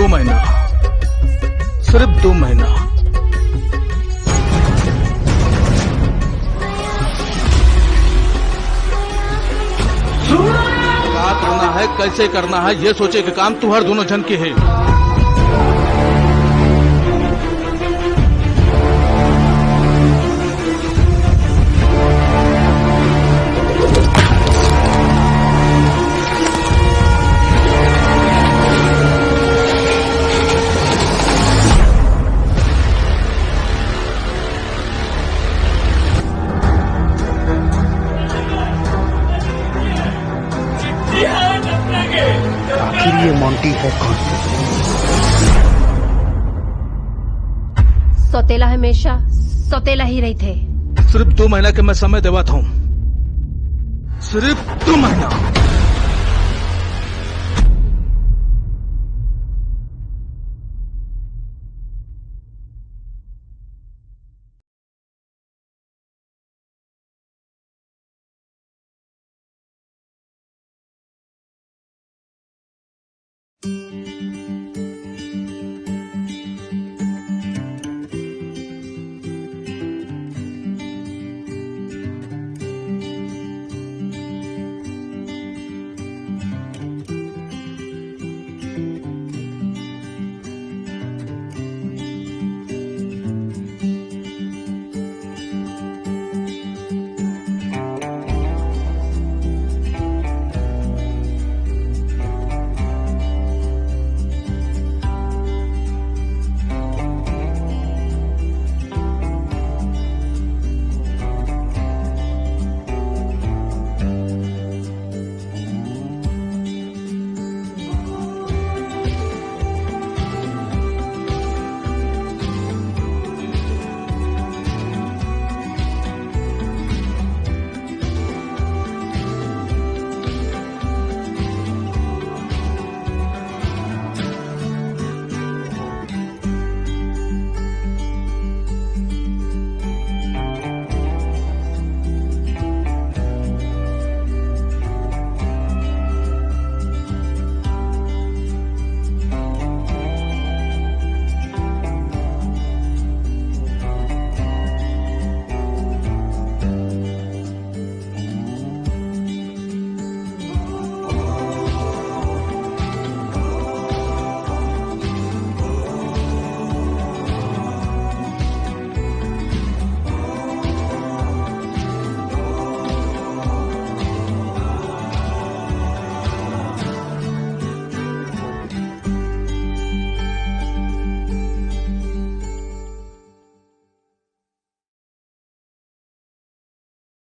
महीना, सिर्फ 2 महीना। क्या करना है, कैसे करना है, ये सोचे कि काम तुम्हारे दोनों जन के है। आखिर ये मोंटी है कौन? सौतेला हमेशा सौतेला ही रही थे। सिर्फ 2 महीना के मैं समय देवाता हूं, सिर्फ 2 महीना।